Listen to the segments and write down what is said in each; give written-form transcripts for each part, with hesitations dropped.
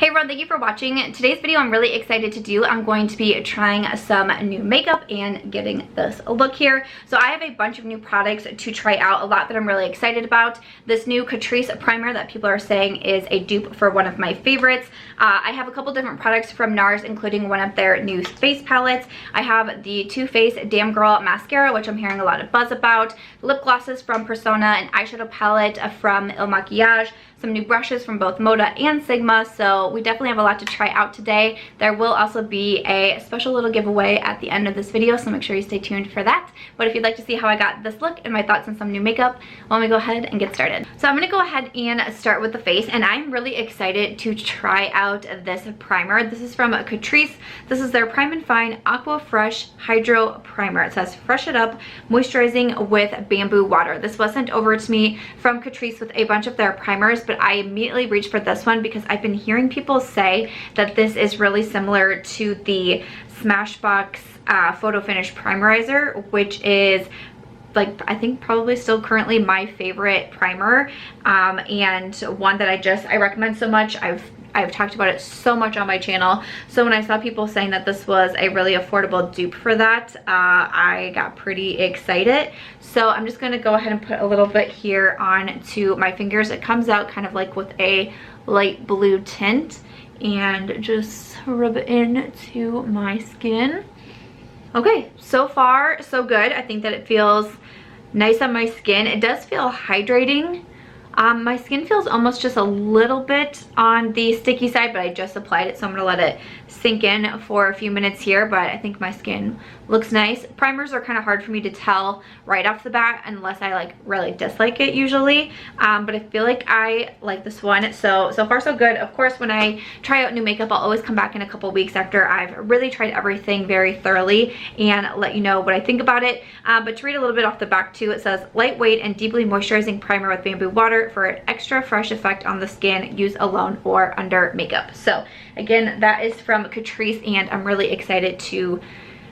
Hey everyone, thank you for watching. Today's video I'm really excited to do. I'm going to be trying some new makeup and getting this look here. So I have a bunch of new products to try out, a lot that I'm really excited about. This new Catrice primer that people are saying is a dupe for one of my favorites. I have a couple different products from Nars, including one of their new face palettes. I have the Too Faced Damn Girl mascara, which I'm hearing a lot of buzz about, lip glosses from Persona, an eyeshadow palette from Il Maquillage, some new brushes from both Moda and Sigma. So we definitely have a lot to try out today. There will also be a special little giveaway at the end of this video, so make sure you stay tuned for that. But if you'd like to see how I got this look and my thoughts on some new makeup, let me go ahead and get started. So I'm gonna go ahead and start with the face, and I'm really excited to try out this primer. This is from Catrice. This is their Prime and Fine Aqua Fresh Hydro Primer. It says fresh it up, moisturizing with bamboo water. This was sent over to me from Catrice with a bunch of their primers, but I immediately reached for this one because I've been hearing people say that this is really similar to the Smashbox Photo Finish Primerizer, which is like I think probably still currently my favorite primer, and one that I recommend so much. I've talked about it so much on my channel. So when I saw people saying that this was a really affordable dupe for that, I got pretty excited. So I'm just gonna go ahead and put a little bit here onto my fingers. It comes out kind of like with a light blue tint, and just rub it into my skin. Okay, so far so good. I think that it feels nice on my skin. It does feel hydrating. My skin feels almost just a little bit on the sticky side, but I just applied it, so I'm gonna let it sink in for a few minutes here. But I think my skin looks nice. Primers are kind of hard for me to tell right off the bat unless I like really dislike it usually, but I feel like I like this one. So far so good. Of course, when I try out new makeup, I'll always come back in a couple weeks after I've really tried everything very thoroughly and let you know what I think about it. But to read a little bit off the back too, it says lightweight and deeply moisturizing primer with bamboo water for an extra fresh effect on the skin. Use alone or under makeup. So again, that is from Catrice, and I'm really excited to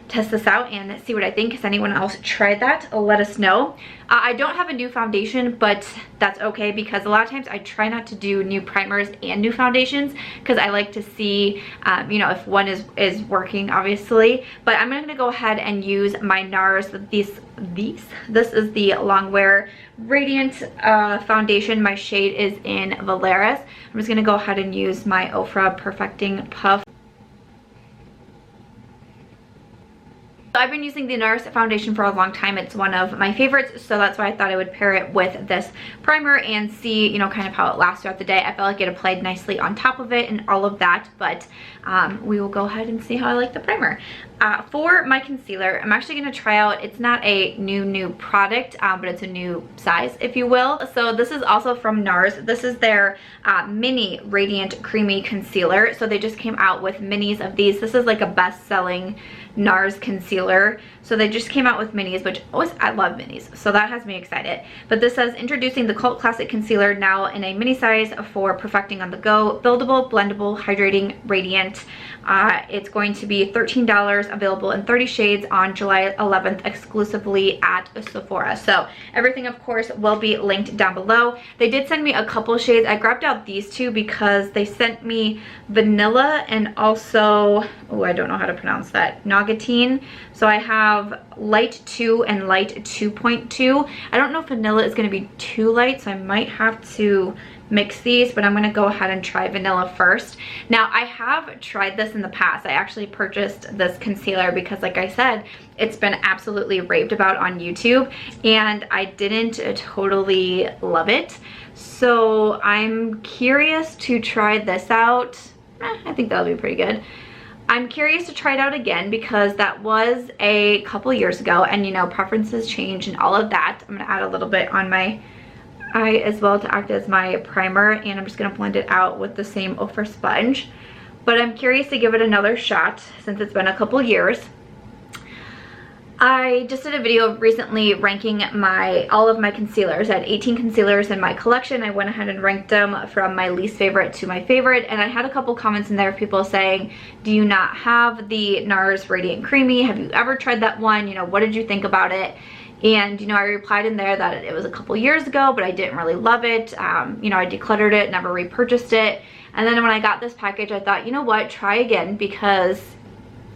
test this out and see what I think. Has anyone else tried that? Let us know. I don't have a new foundation, but that's okay because a lot of times I try not to do new primers and new foundations because I like to see you know, if one is working, obviously. But I'm gonna go ahead and use my Nars. This is the Longwear Radiant foundation. My shade is in Valeris. I'm just gonna go ahead and use my Ofra Perfecting Puff. I've been using the Nars foundation for a long time. It's one of my favorites, so that's why I thought I would pair it with this primer and see, you know, kind of how it lasts throughout the day. I felt like it applied nicely on top of it and all of that, but we will go ahead and see how I like the primer. For my concealer, I'm actually going to try out, it's not a new product, but it's a new size, if you will. So this is also from Nars. This is their mini radiant creamy concealer. So they just came out with minis of these. This is like a best-selling Nars concealer. So they just came out with minis, which always, I love minis, so that has me excited. But this says introducing the cult classic concealer now in a mini size for perfecting on the go, buildable, blendable, hydrating, radiant. It's going to be $13, available in 30 shades on July 11th exclusively at Sephora. So everything of course will be linked down below. They did send me a couple shades. I grabbed out these two because they sent me vanilla and also, oh, I don't know how to pronounce that, Nagatine. So I have light 2 and light 2.2. I don't know if vanilla is going to be too light, so I might have to mix these, but I'm going to go ahead and try vanilla first. Now, I have tried this in the past. I actually purchased this concealer because, like I said, it's been absolutely raved about on YouTube, and I didn't totally love it. So I'm curious to try this out. I think that'll be pretty good. I'm curious to try it out again because that was a couple years ago, and you know, preferences change and all of that. I'm gonna add a little bit on my eye as well to act as my primer, and I'm just gonna blend it out with the same Ofra sponge. But I'm curious to give it another shot since it's been a couple years. I just did a video recently ranking all of my concealers. I had 18 concealers in my collection. I went ahead and ranked them from my least favorite to my favorite, and I had a couple comments in there of people saying, do you not have the Nars Radiant Creamy? Have you ever tried that one? You know, what did you think about it? And, you know, I replied in there that it was a couple years ago, but I didn't really love it. You know, I decluttered it, never repurchased it. And then when I got this package, I thought, you know what, try again, because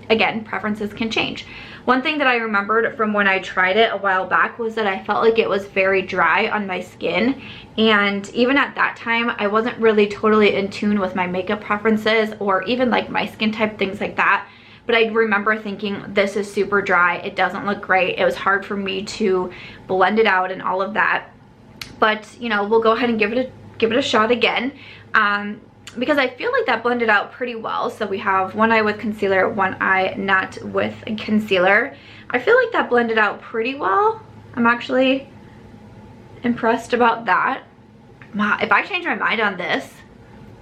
again, preferences can change. One thing that I remembered from when I tried it a while back was that I felt like it was very dry on my skin. And even at that time, I wasn't really totally in tune with my makeup preferences or even like my skin type, things like that. But I remember thinking, this is super dry. It doesn't look great. It was hard for me to blend it out and all of that. But, you know, we'll go ahead and give it a shot again. Because I feel like that blended out pretty well. So we have one eye with concealer, one eye not with concealer. I feel like that blended out pretty well. I'm actually impressed about that. Wow, if I change my mind on this,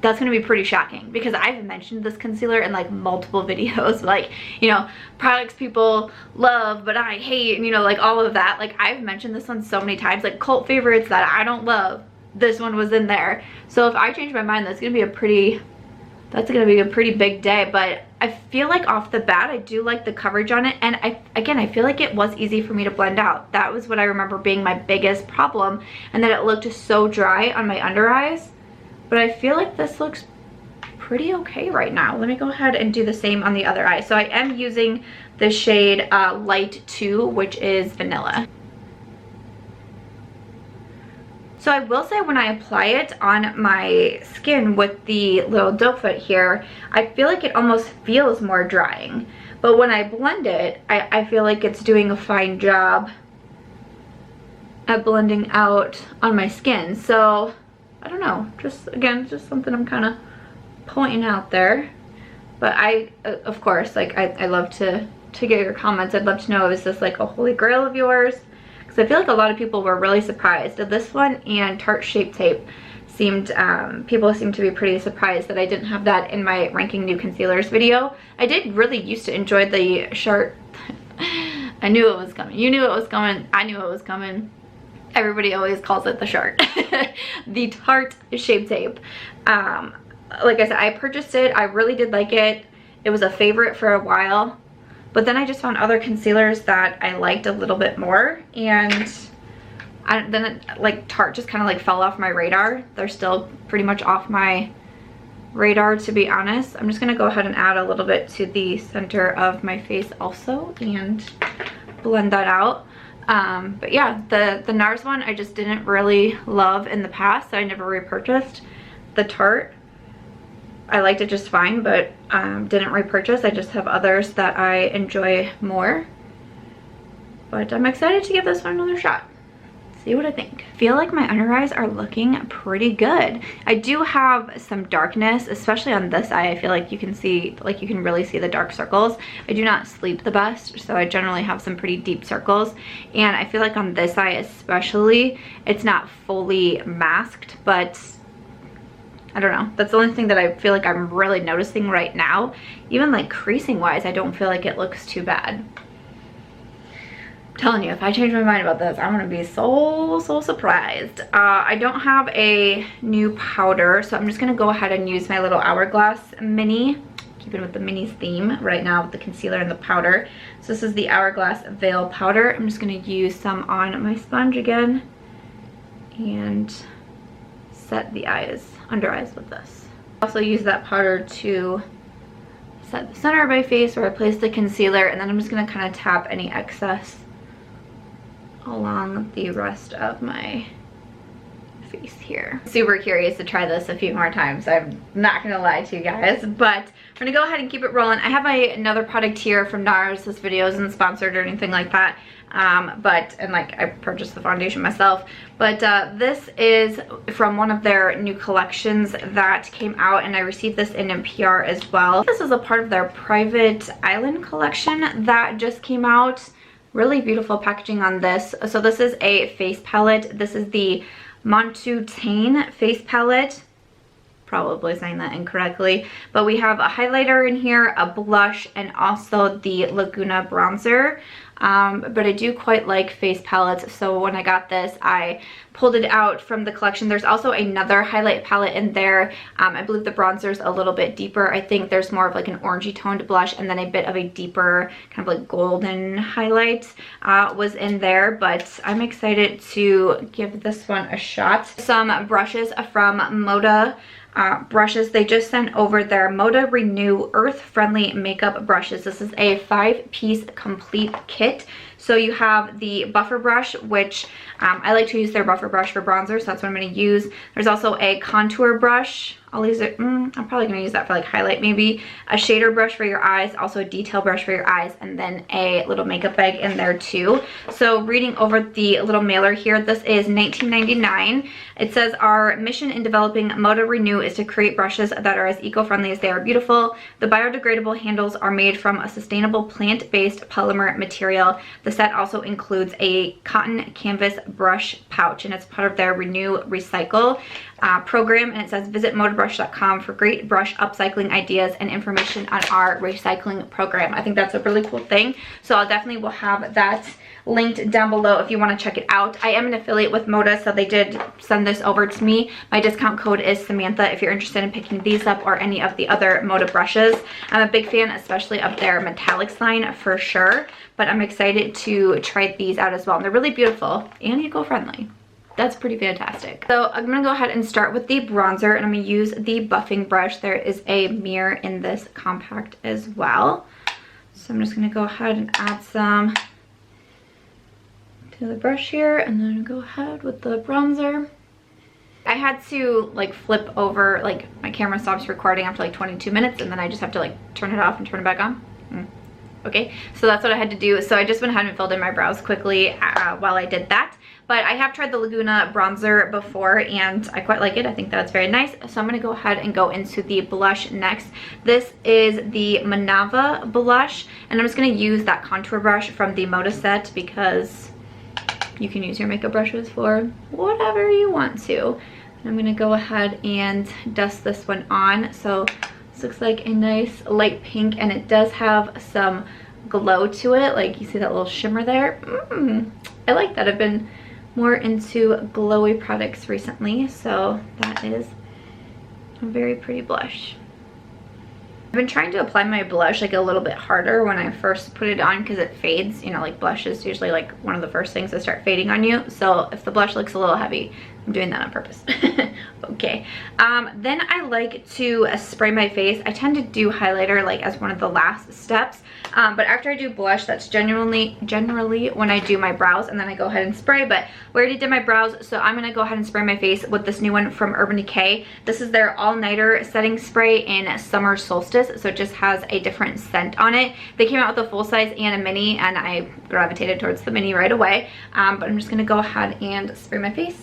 that's gonna be pretty shocking, because I've mentioned this concealer in like multiple videos, like, you know, products people love but I hate, and you know, like all of that. Like, I've mentioned this one so many times, like cult favorites that I don't love. This one was in there. So if I change my mind, that's gonna be a pretty big day. But I feel like off the bat, I do like the coverage on it. And I feel like it was easy for me to blend out. That was what I remember being my biggest problem, and that it looked so dry on my under eyes. But I feel like this looks pretty okay right now. Let me go ahead and do the same on the other eye. So I am using the shade Light 2, which is Vanilla. So I will say, when I apply it on my skin with the little doe foot here, I feel like it almost feels more drying. But when I blend it, I feel like it's doing a fine job at blending out on my skin. So I don't know, just again, just something I'm kind of pointing out there. But I, of course, like I love to get your comments. I'd love to know, is this like a holy grail of yours? Because I feel like a lot of people were really surprised. This one and Tarte Shape Tape seemed, people seemed to be pretty surprised that I didn't have that in my ranking new concealers video. I did really used to enjoy the Sharp. I knew it was coming. You knew it was coming. I knew it was coming. Everybody always calls it the Shark. The Tarte Shape Tape. Like I said, I purchased it. I really did like it. It was a favorite for a while. But then I just found other concealers that I liked a little bit more. And like Tarte just kind of like fell off my radar. They're still pretty much off my radar, to be honest. I'm just going to go ahead and add a little bit to the center of my face also and blend that out. But yeah, the Nars one I just didn't really love in the past, so I never repurchased. The Tarte, I liked it just fine, but didn't repurchase. I just have others that I enjoy more. But I'm excited to give this one another shot. See what I think. I feel like my under eyes are looking pretty good. I do have some darkness, especially on this eye. I feel like you can see, like you can really see the dark circles. I do not sleep the best, so I generally have some pretty deep circles. And I feel like on this eye especially, it's not fully masked, but I don't know. That's the only thing that I feel like I'm really noticing right now. Even like creasing wise, I don't feel like it looks too bad. I'm telling you, if I change my mind about this, I'm gonna be so surprised. I don't have a new powder, so I'm just gonna go ahead and use my little Hourglass mini. Keeping with the minis theme right now with the concealer and the powder. So this is the Hourglass Veil powder. I'm just gonna use some on my sponge again and set the eyes, under eyes with this. Also use that powder to set the center of my face where I place the concealer, and then I'm just gonna kind of tap any excess along the rest of my face here. Super curious to try this a few more times, I'm not gonna lie to you guys, but we're gonna go ahead and keep it rolling. I have another product here from Nars. This video isn't sponsored or anything like that, and like I purchased the foundation myself, but this is from one of their new collections that came out, and I received this in NPR as well. This is a part of their Private Island collection that just came out. Really beautiful packaging on this. So this is a face palette. This is the Montu face palette. Probably saying that incorrectly, but we have a highlighter in here, a blush, and also the Laguna bronzer. but I do quite like face palettes, so when I got this, I pulled it out from the collection. There's also another highlight palette in there. I believe the bronzer's a little bit deeper. I think there's more of like an orangey toned blush and then a bit of a deeper kind of like golden highlight was in there, but I'm excited to give this one a shot. Some brushes from Moda brushes. They just sent over their Moda Renew Earth Friendly Makeup Brushes. This is a 5-piece complete kit. So you have the buffer brush, which I like to use their buffer brush for bronzer, so that's what I'm going to use. There's also a contour brush. I'll use it, I'm probably going to use that for like highlight maybe. A shader brush for your eyes, also a detail brush for your eyes, and then a little makeup bag in there too. So reading over the little mailer here, this is $19.99. It says our mission in developing Moda Renew is to create brushes that are as eco-friendly as they are beautiful. The biodegradable handles are made from a sustainable plant-based polymer material. The set also includes a cotton canvas brush pouch, and it's part of their Renew Recycle program, and it says visit modabrush.com for great brush upcycling ideas and information on our recycling program. I think that's a really cool thing, so I'll definitely will have that linked down below if you want to check it out. I am an affiliate with Moda, so they did send this over to me. My discount code is Samantha if you're interested in picking these up or any of the other Moda brushes. I'm a big fan, especially of their metallics line for sure, but I'm excited to try these out as well. And they're really beautiful and eco-friendly. That's pretty fantastic. So I'm gonna go ahead and start with the bronzer, and I'm gonna use the buffing brush. There is a mirror in this compact as well. So I'm just gonna go ahead and add some to the brush here, and then go ahead with the bronzer. I had to like flip over, like my camera stops recording after like 22 minutes, and then I just have to like turn it off and turn it back on. Okay, so that's what I had to do. So I just went ahead and filled in my brows quickly while I did that. But I have tried the Laguna bronzer before, and I quite like it. I think that's very nice. So I'm going to go ahead and go into the blush next. This is the Manava blush, and I'm just going to use that contour brush from the Moda set because you can use your makeup brushes for whatever you want to. And I'm going to go ahead and dust this one on. So this looks like a nice light pink, and it does have some glow to it. Like you see that little shimmer there. I like that. I've been more into glowy products recently, so that is a very pretty blush. I've been trying to apply my blush like a little bit harder when I first put it on because it fades. You know, like blush is usually like one of the first things that start fading on you. So if the blush looks a little heavy, I'm doing that on purpose. Okay. Then I like to spray my face. I tend to do highlighter like as one of the last steps. But after I do blush, that's generally when I do my brows, and then I go ahead and spray. But we already did my brows, so I'm going to go ahead and spray my face with this new one from Urban Decay. This is their all-nighter setting spray in Summer Solstice, so it just has a different scent on it. They came out with a full size and a mini, and I gravitated towards the mini right away. But I'm just going to go ahead and spray my face.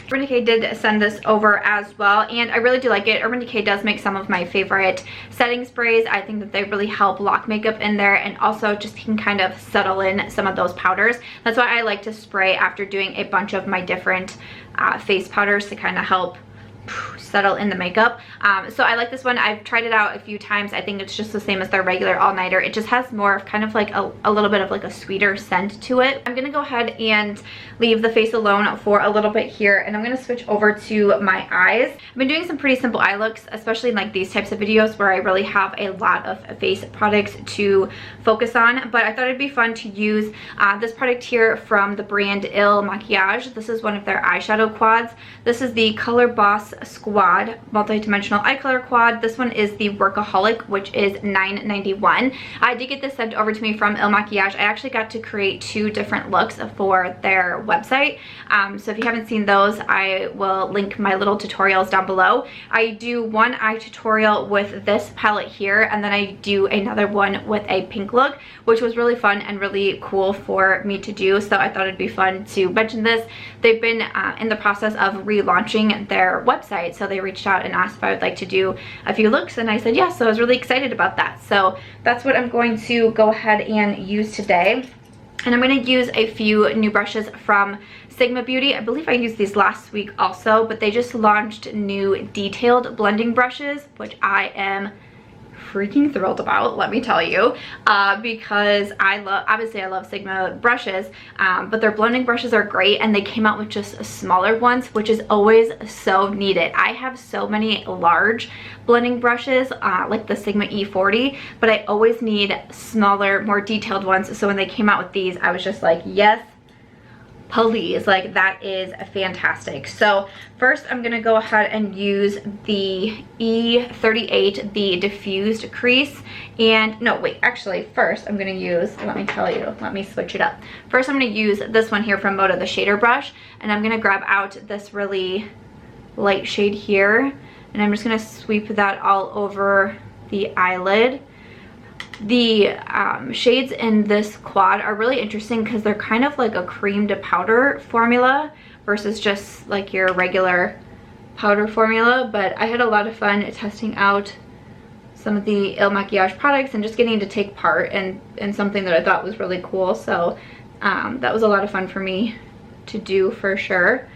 Urban Decay did send this over as well, and I really do like it. Urban Decay does make some of my favorite setting sprays. I think that they really help lock makeup in there, and also just can kind of settle in some of those powders. That's why I like to spray after doing a bunch of my different face powders to kind of help settle in the makeup. So I like this one. I've tried it out a few times. I think it's just the same as their regular all-nighter. It just has more of kind of like a little bit of like a sweeter scent to it. I'm gonna go ahead and leave the face alone for a little bit here, and I'm gonna switch over to my eyes. I've been doing some pretty simple eye looks, especially in like these types of videos where I really have a lot of face products to focus on, but I thought it'd be fun to use this product here from the brand Il Makiage. This is one of their eyeshadow quads. This is the Color Boss Squad multi-dimensional eye color quad. This one is the Workaholic, which is $9.91. I did get this sent over to me from Il Makiage. I actually got to create 2 different looks for their website. So if you haven't seen those, I will link my little tutorials down below. I do one eye tutorial with this palette here, and then I do another one with a pink look, which was really fun and really cool for me to do. So I thought it'd be fun to mention this. They've been in the process of relaunching their website, so they reached out and asked if I would like to do a few looks, and I said yes. So I was really excited about that. So that's what I'm going to go ahead and use today. And I'm going to use a few new brushes from Sigma Beauty. I believe I used these last week also, but they just launched new detailed blending brushes, which I am freaking thrilled about, let me tell you, because obviously I love Sigma brushes, but their blending brushes are great, and they came out with just smaller ones, which is always so needed. I have so many large blending brushes, like the Sigma E40, but I always need smaller, more detailed ones. So when they came out with these, I was just like, yes, please, like that is fantastic. So first I'm gonna go ahead and use the E38, the diffused crease. And no, wait, actually first I'm gonna use, let me tell you, let me switch it up. First I'm gonna use this one here from Moto, the shader brush, and I'm gonna grab out this really light shade here, and I'm just gonna sweep that all over the eyelid. The shades in this quad are really interesting because they're kind of like a cream to powder formula versus just like your regular powder formula. But I had a lot of fun testing out some of the Il Makiage products and just getting to take part in something that I thought was really cool. So that was a lot of fun for me to do for sure.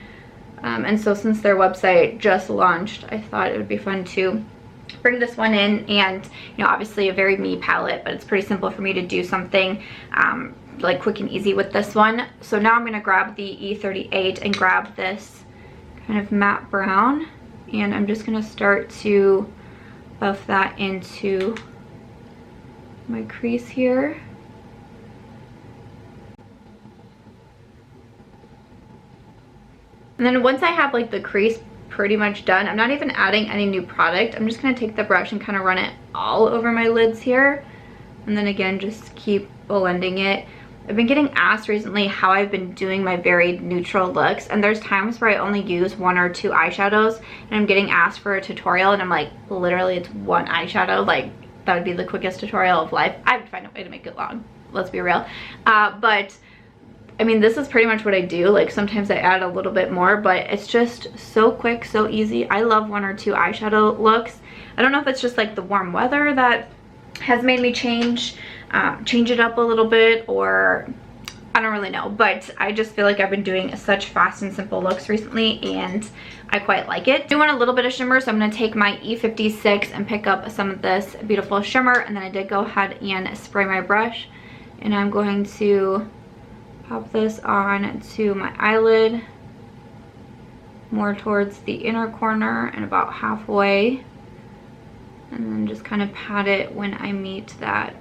And so since their website just launched, I thought it would be fun to bring this one in. And you know, obviously a very me palette, but it's pretty simple for me to do something like quick and easy with this one. So now I'm going to grab the E38 and grab this kind of matte brown, and I'm just going to start to buff that into my crease here. And then once I have like the crease pretty much done, I'm not even adding any new product. I'm just going to take the brush and kind of run it all over my lids here, and then again just keep blending it. I've been getting asked recently how I've been doing my very neutral looks, and there's times where I only use 1 or 2 eyeshadows, and I'm getting asked for a tutorial, and I'm like, literally it's 1 eyeshadow. Like that would be the quickest tutorial of life. I would find a way to make it long, let's be real. But I mean, this is pretty much what I do. Like sometimes I add a little bit more, but it's just so quick, so easy. I love 1 or 2 eyeshadow looks. I don't know if it's just like the warm weather that has made me change it up a little bit, or I don't really know, but I just feel like I've been doing such fast and simple looks recently, and I quite like it. I do want a little bit of shimmer, so I'm going to take my E56 and pick up some of this beautiful shimmer, and then I did go ahead and spray my brush, and I'm going to pop this on to my eyelid, more towards the inner corner and about halfway, and then just kind of pat it when I meet that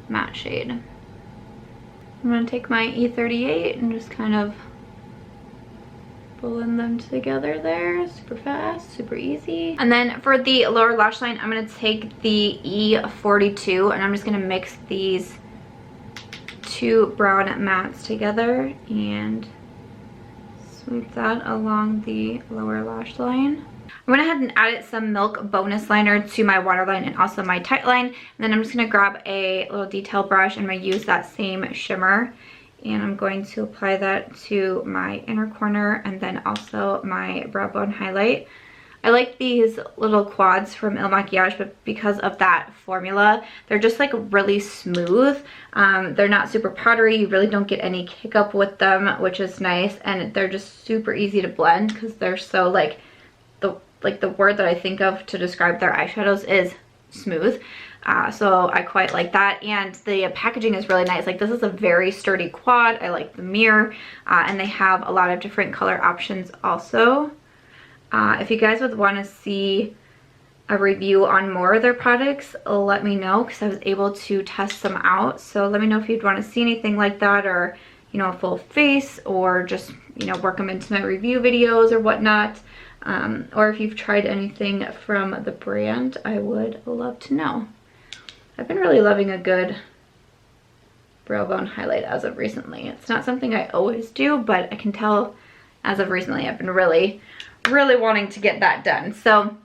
matte shade. I'm going to take my E38 and just kind of blend them together there, super fast, super easy. And then for the lower lash line, I'm going to take the E42, and I'm just going to mix these 2 brown mattes together and sweep that along the lower lash line. I went ahead and added some Milk Bonus Liner to my waterline and also my tight line. And then I'm just going to grab a little detail brush, and I'm going to use that same shimmer, and I'm going to apply that to my inner corner and then also my brow bone highlight. I like these little quads from Il Makiage, but because of that formula, they're just like really smooth. They're not super powdery. You really don't get any kick up with them, which is nice. And they're just super easy to blend because they're so like the word that I think of to describe their eyeshadows is smooth. So I quite like that, and the packaging is really nice. Like this is a very sturdy quad. I like the mirror, and they have a lot of different color options also. If you guys would want to see a review on more of their products, let me know, because I was able to test them out. So let me know if you'd want to see anything like that, or you know, a full face, or just, you know, work them into my review videos or whatnot. Or if you've tried anything from the brand, I would love to know. I've been really loving a good brow bone highlight as of recently. It's not something I always do, but I can tell as of recently I've been really wanting to get that done. So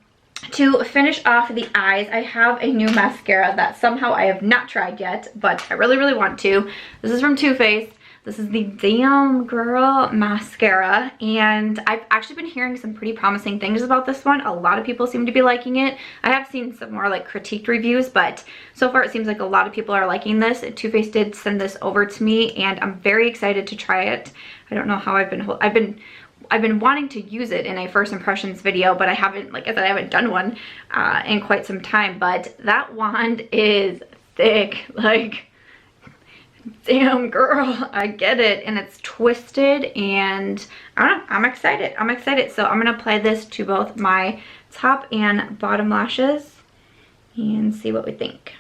to finish off the eyes, I have a new mascara that somehow I have not tried yet, but I really want to. This is from Too Faced. This is the Damn Girl Mascara, and I've actually been hearing some pretty promising things about this one. A lot of people seem to be liking it. I have seen some more like critiqued reviews, but so far it seems like a lot of people are liking this. Too Faced did send this over to me, and I'm very excited to try it. I don't know how I've been wanting to use it in a first impressions video, but I haven't, like I said, I haven't done one in quite some time. But that wand is thick, like, damn girl, I get it. And it's twisted, and I don't know, I'm excited. So I'm gonna apply this to both my top and bottom lashes and see what we think.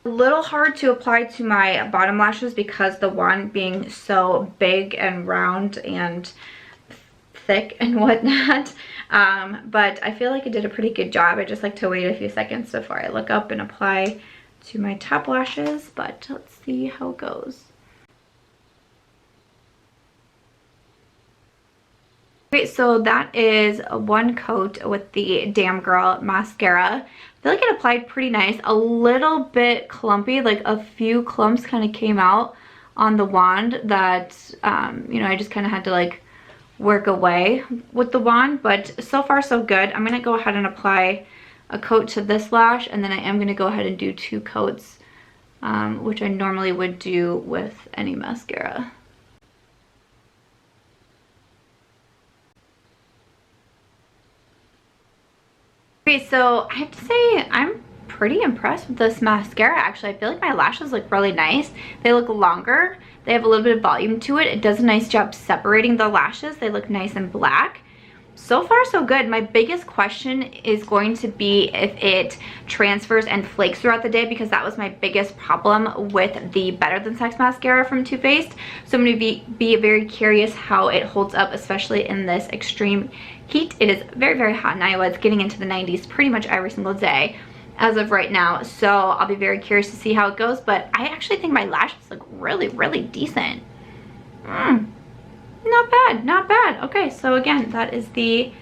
A little hard to apply to my bottom lashes because the wand being so big and round and thick and whatnot, but I feel like I did a pretty good job. I just like to wait a few seconds before I look up and apply to my top lashes, but let's see how it goes. Okay, so that is one coat with the Damn Girl mascara. I feel like it applied pretty nice. A little bit clumpy, like a few clumps kind of came out on the wand that, you know, I just kind of had to like work away with the wand, but so far so good. I'm gonna go ahead and apply a coat to this lash, and then I am gonna go ahead and do 2 coats, which I normally would do with any mascara. Okay, so I have to say I'm pretty impressed with this mascara. Actually, I feel like my lashes look really nice. They look longer. They have a little bit of volume to it. It does a nice job separating the lashes. They look nice and black. So far so good. My biggest question is going to be if it transfers and flakes throughout the day, because that was my biggest problem with the Better Than Sex mascara from Too Faced. So I'm going to be very curious how it holds up, especially in this extreme heat. It is very, very hot in Iowa. It's getting into the 90s pretty much every single day as of right now. So I'll be very curious to see how it goes, but I actually think my lashes look really, really decent. Not bad, not bad. Okay, so again, that is the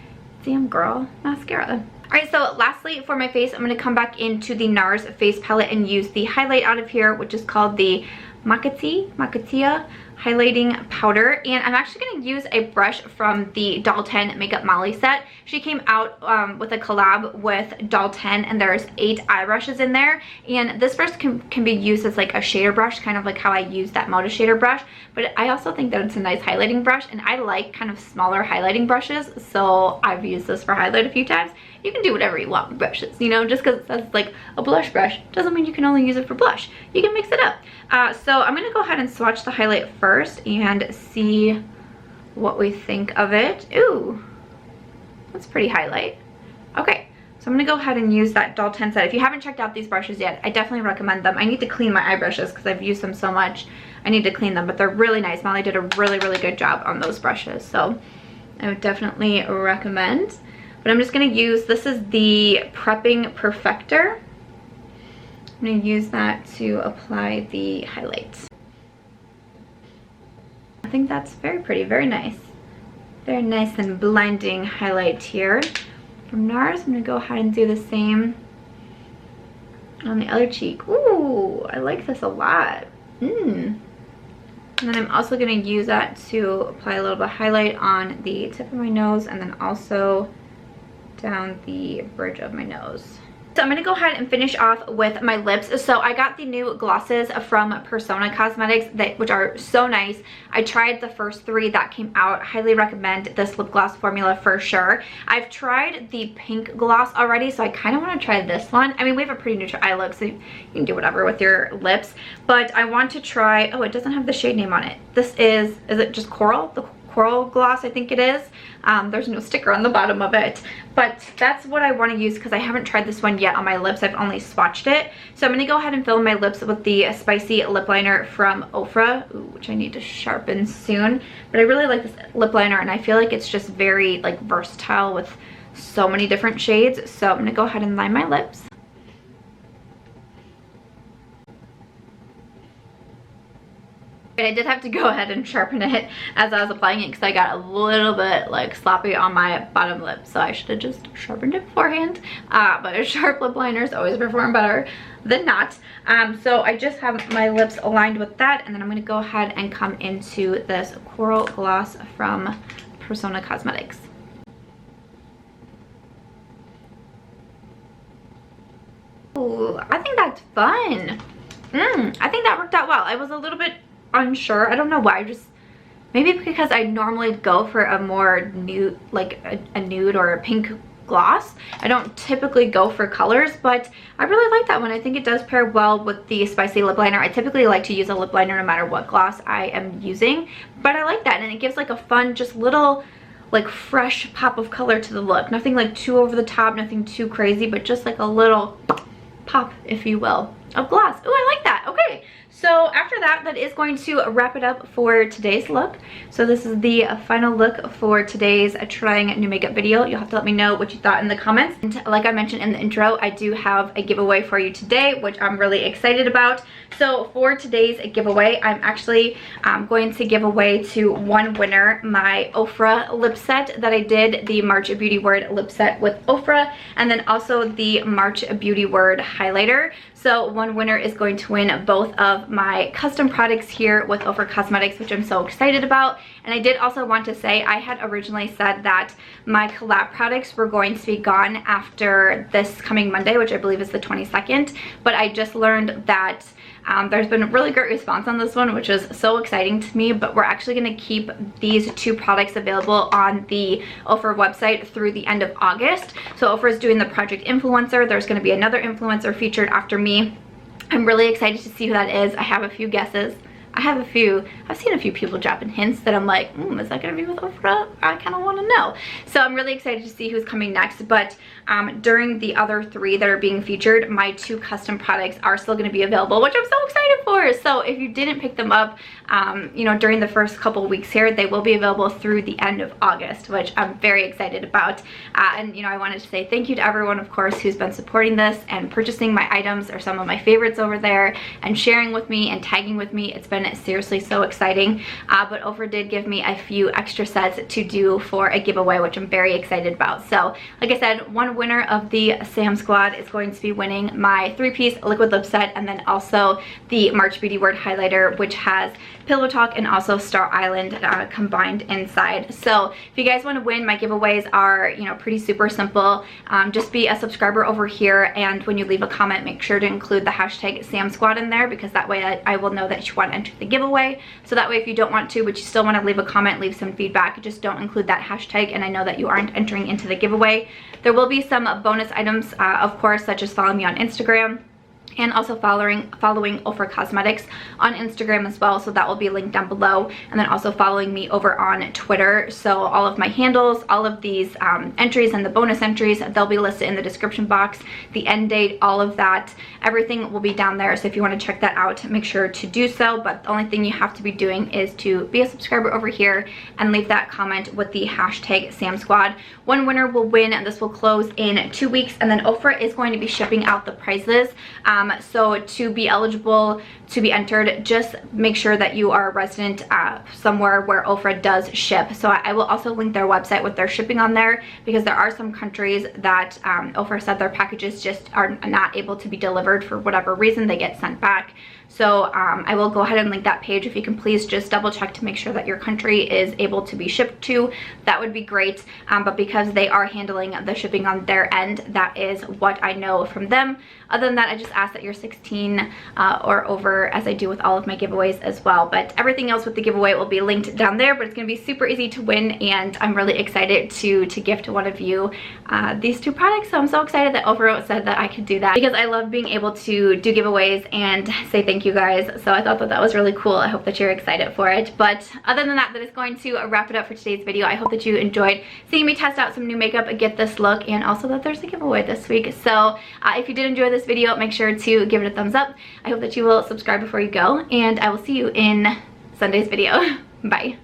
Damn Girl mascara. All right, so lastly for my face, I'm gonna come back into the Nars face palette and use the highlight out of here, which is called the Makatia highlighting powder. And I'm actually going to use a brush from the Doll 10 Makeup Molly set. She came out with a collab with Doll 10, and there's 8 eye brushes in there, and this brush can be used as like a shader brush, kind of like how I use that Moda shader brush, but I also think that it's a nice highlighting brush, and I like kind of smaller highlighting brushes, so I've used this for highlight a few times. You can do whatever you want with brushes, you know, just because it says like a blush brush doesn't mean you can only use it for blush. You can mix it up. So I'm going to go ahead and swatch the highlight first and see what we think of it. Ooh, that's pretty highlight. Okay, so I'm going to go ahead and use that Doll 10 set. If you haven't checked out these brushes yet, I definitely recommend them. I need to clean my eye brushes because I've used them so much. I need to clean them, but they're really nice. Molly did a really, really good job on those brushes, so I would definitely recommend. But I'm just going to use, this is the Prepping Perfector. I'm going to use that to apply the highlights. I think that's very pretty, very nice. Very nice and blinding highlight here. From Nars, I'm going to go ahead and do the same on the other cheek. Ooh, I like this a lot. And then I'm also going to use that to apply a little bit of highlight on the tip of my nose, and then also down the bridge of my nose. So I'm going to go ahead and finish off with my lips. So I got the new glosses from Persona Cosmetics, which are so nice. I tried the first 3 that came out. Highly recommend this lip gloss formula for sure. I've tried the pink gloss already, so I kind of want to try this one. I mean, we have a pretty neutral eye look, so you can do whatever with your lips. But I want to try, oh, it doesn't have the shade name on it. This is it just Coral? The Coral gloss, I think it is. There's no sticker on the bottom of it, but that's what I want to use because I haven't tried this one yet on my lips. I've only swatched it. So I'm going to go ahead and fill my lips with the Spicy Lip Liner from Ofra, which I need to sharpen soon. But I really like this lip liner, and I feel like it's just very like versatile with so many different shades. So I'm going to go ahead and line my lips. And I did have to go ahead and sharpen it as I was applying it because I got a little bit like sloppy on my bottom lip, so I should have just sharpened it beforehand. But a sharp lip liners always perform better than not. So I just have my lips aligned with that, and then I'm going to go ahead and come into this Coral Gloss from Persona Cosmetics. Ooh, I think that's fun. I think that worked out well. I was a little bit unsure. I don't know why. Maybe because I normally go for a more nude, like a nude or a pink gloss. I don't typically go for colors, but I really like that one. I think it does pair well with the spicy lip liner. I typically like to use a lip liner no matter what gloss I am using, but I like that, and it gives like a fun, just little like fresh pop of color to the look. Nothing like too over the top, nothing too crazy, but just like a little pop, if you will, of gloss. Oh, I like that. Okay, so after that, that is going to wrap it up for today's look. So this is the final look for today's trying new makeup video. You'll have to let me know what you thought in the comments. And like I mentioned in the intro, I do have a giveaway for you today, which I'm really excited about. So for today's giveaway, I'm actually going to give away to one winner my Ofra lip set that I did, the March Beauty Word lip set with Ofra, and then also the March Beauty Word highlighter. So one winner is going to win both of my custom products here with Ofra Cosmetics, which I'm so excited about. And I did also want to say, I had originally said that my collab products were going to be gone after this coming Monday, which I believe is the 22nd, but I just learned that there's been a really great response on this one, which is so exciting to me. But we're actually going to keep these two products available on the Ofra website through the end of August. So Ofra is doing the Project Influencer. There's going to be another influencer featured after me. I'm really excited to see who that is. I have a few guesses. I've seen a few people dropping hints that I'm like, is that gonna be with Ofra? I kind of want to know. So I'm really excited to see who's coming next. But during the other three that are being featured, my two custom products are still going to be available, which I'm so excited for. So if you didn't pick them up, you know, during the first couple weeks here, they will be available through the end of August, which I'm very excited about. And you know, I wanted to say thank you to everyone, of course, who's been supporting this and purchasing my items, or some of my favorites over there, and sharing with me and tagging with me. It's been seriously so exciting. But Ofra did give me a few extra sets to do for a giveaway, which I'm very excited about. So like I said, one winner of the Sam Squad is going to be winning my 3-piece liquid lip set, and then also the March Beauty Word highlighter, which has Pillow Talk and also Star Island combined inside. So if you guys want to win, my giveaways are, you know, pretty super simple. Just be a subscriber over here, and when you leave a comment, make sure to include the hashtag Sam Squad in there, because that way I will know that you want to enter the giveaway. So that way, if you don't want to, but you still want to leave a comment, leave some feedback, just don't include that hashtag, and I know that you aren't entering into the giveaway. There will be some bonus items, of course, such as following me on Instagram, and also following Ofra Cosmetics on Instagram as well, so that will be linked down below. And then also following me over on Twitter. So all of my handles, all of these entries and the bonus entries, they'll be listed in the description box. The end date, all of that, everything will be down there. So if you want to check that out, make sure to do so. But the only thing you have to be doing is to be a subscriber over here and leave that comment with the hashtag Sam Squad. One winner will win, and this will close in 2 weeks, and then Ofra is going to be shipping out the prizes. So to be eligible to be entered, just make sure that you are a resident somewhere where Ofra does ship. So I will also link their website with their shipping on there, because there are some countries that Ofra said their packages just are not able to be delivered for whatever reason. They get sent back. So I will go ahead and link that page. If you can please just double check to make sure that your country is able to be shipped to, that would be great. But because they are handling the shipping on their end, that is what I know from them. Other than that, I just ask that you're 16 or over, as I do with all of my giveaways as well. But everything else with the giveaway will be linked down there, but it's going to be super easy to win, and I'm really excited to gift one of you these two products. So I'm so excited that Ofra said that I could do that, because I love being able to do giveaways and say thank you guys. So I thought that was really cool. I hope that you're excited for it. But other than that, that is going to wrap it up for today's video. I hope that you enjoyed seeing me test out some new makeup and get this look, and also that there's a giveaway this week. So if you did enjoy this video, make sure to give it a thumbs up. I hope that you will subscribe before you go, and I will see you in Sunday's video. Bye.